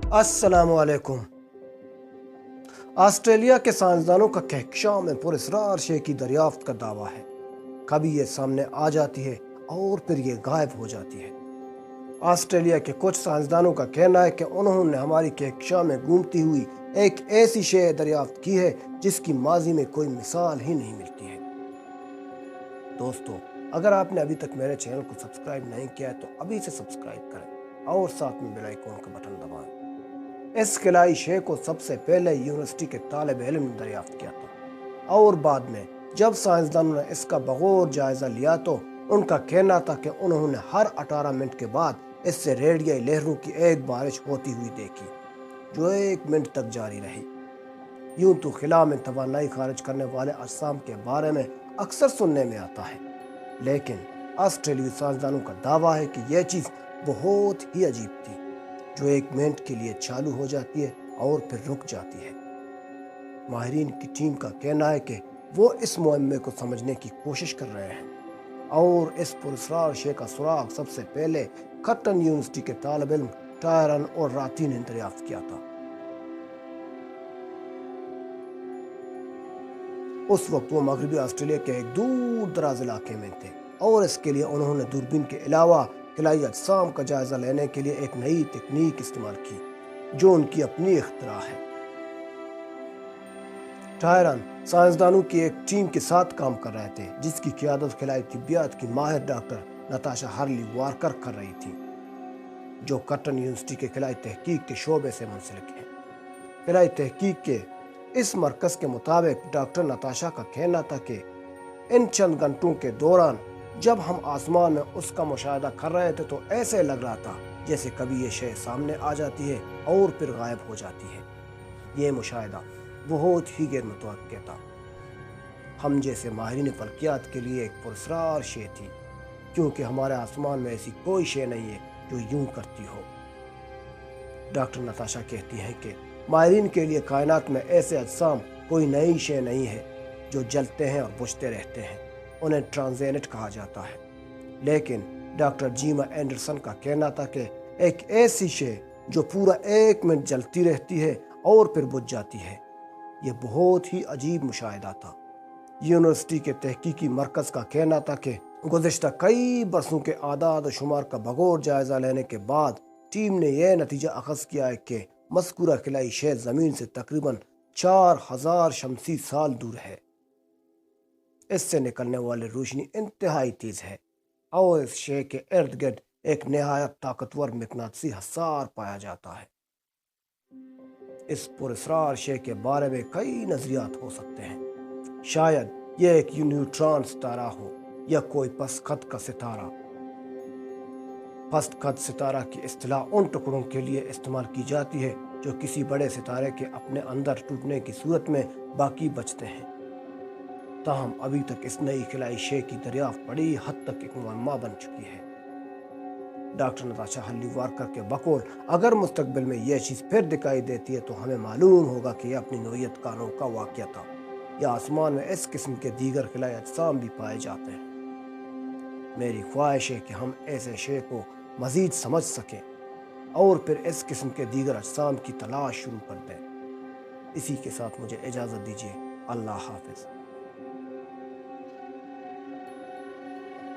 अस्सलाम वालेकुम। ऑस्ट्रेलिया के साइंसदानों का कहकशां में पुरस्रार शे की दरियाफ्त का दावा है। कभी ये सामने आ जाती है और फिर ये गायब हो जाती है। ऑस्ट्रेलिया के कुछ साइंसदानों का कहना है कि उन्होंने हमारी कहकशां में घूमती हुई एक ऐसी शे दरियाफ्त की है जिसकी माजी में कोई मिसाल ही नहीं मिलती है। दोस्तों, अगर आपने अभी तक मेरे चैनल को सब्सक्राइब नहीं किया है तो अभी से सब्सक्राइब करें और साथ में बेल आइकन का बटन दबाएं। इस खिलाई शे को सबसे पहले यूनिवर्सिटी के तालिब इल्म ने दरियाफ्त किया था और बाद में जब साइंसदानों ने इसका बगौर जायजा लिया तो उनका कहना था कि उन्होंने हर 18 मिनट के बाद इससे रेडियाई लहरों की एक बारिश होती हुई देखी जो 1 मिनट तक जारी रही। यूं तो खिला में तवानाई खारिज करने वाले अजसाम के बारे में अक्सर सुनने में आता है, लेकिन ऑस्ट्रेलियाई साइंसदानों का दावा है कि यह चीज़ बहुत ही अजीब थी जो 1 मिनट के लिए चालू हो जाती है और फिर रुक जाती है। माहिरीन की टीम का कहना है कि वो इस मुअम्मे को समझने की कोशिश कर रहे हैं और इस पुरस्कार शे का सुराग सबसे पहले कर्टन यूनिवर्सिटी के तालिब इल्म टायरन और राती ने दरियाफ्त किया था। उस वक्त वो मगरबी ऑस्ट्रेलिया के एक दूर दराज इलाके में थे और इसके लिए उन्होंने दूरबीन के अलावा खिलाई अजसाम का जायजा लेने के लिए एक नई तकनीक इस्तेमाल की जो उनकी अपनी इख्तरा है। टायरन साइंसदानों की एक टीम के साथ काम कर रहे थे जिसकी क़ियादत खिलाई तिब्बियत की माहिर डॉक्टर नताशा हार्ली वारकर कर रही थी जो कर्टन यूनिवर्सिटी के खिलाई तहकीक के शोबे से मुंसलिक है। खिलाई तहकीक के इस मरकज़ के मुताबिक डॉक्टर नताशा का कहना था कि इन चंद घंटों के दौरान जब हम आसमान में उसका मुशाहिदा कर रहे थे तो ऐसे लग रहा था जैसे कभी ये शय सामने आ जाती है और फिर गायब हो जाती है। ये मुशाहिदा बहुत ही गैर मुतवक्किल था। हम जैसे माहिरीन फल्कियात के लिए एक पुरस्कार शय थी क्योंकि हमारे आसमान में ऐसी कोई शय नहीं है जो यूं करती हो। डॉक्टर नताशा कहती हैं कि माहिरीन के लिए कायनात में ऐसे अजसाम कोई नई शय नहीं है जो जलते हैं और बुझते रहते हैं, उन्हें ट्रांजेनिट कहा जाता है। लेकिन डॉक्टर जीमा एंडरसन का कहना था कि एक ऐसी शय जो पूरा 1 मिनट जलती रहती है और फिर बुझ जाती है, यह बहुत ही अजीब मुशाहिदा था। यूनिवर्सिटी के तहकीकी मरकज़ का कहना था कि गुज़िश्ता कई बरसों के आदाद शुमार का बगौर जायजा लेने के बाद टीम ने यह नतीजा अखज़ किया है कि मज़कूरा खिलाई शय ज़मीन से तकरीबन 4000 शमसी साल दूर है। इससे निकलने वाली रोशनी इंतहाई तेज है और इस शय के इर्द गिर्द एक नहायत ताकतवर मकनातीसी हसार पाया जाता है। इस पुरस्कार शय के बारे में कई नजरियात हो सकते हैं। शायद यह एक न्यूट्रॉन सितारा हो या कोई पसखत का सितारा। पसखत सितारा की इस्तिलाह उन टुकड़ों के लिए इस्तेमाल की जाती है जो किसी बड़े सितारे के अपने अंदर टूटने की सूरत में बाकी बचते हैं। ताहम अभी तक इस नई खिलाई शय की दरियाफ्त बड़ी हद तक एक मुअम्मा बन चुकी है। डॉक्टर नताशा हार्ली वारकर के बकौल अगर मुस्तकबिल में यह चीज़ फिर दिखाई देती है तो हमें मालूम होगा कि यह अपनी नौइयत का अनोखा वाक़या था या आसमान में इस किस्म के दीगर खिलाई अजसाम भी पाए जाते हैं। मेरी ख्वाहिश है कि हम ऐसे शय को मज़ीद समझ सकें और फिर इस किस्म के दीगर अजसाम की तलाश शुरू कर दें। इसी के साथ मुझे इजाज़त दीजिए। अल्लाह हाफ़िज़।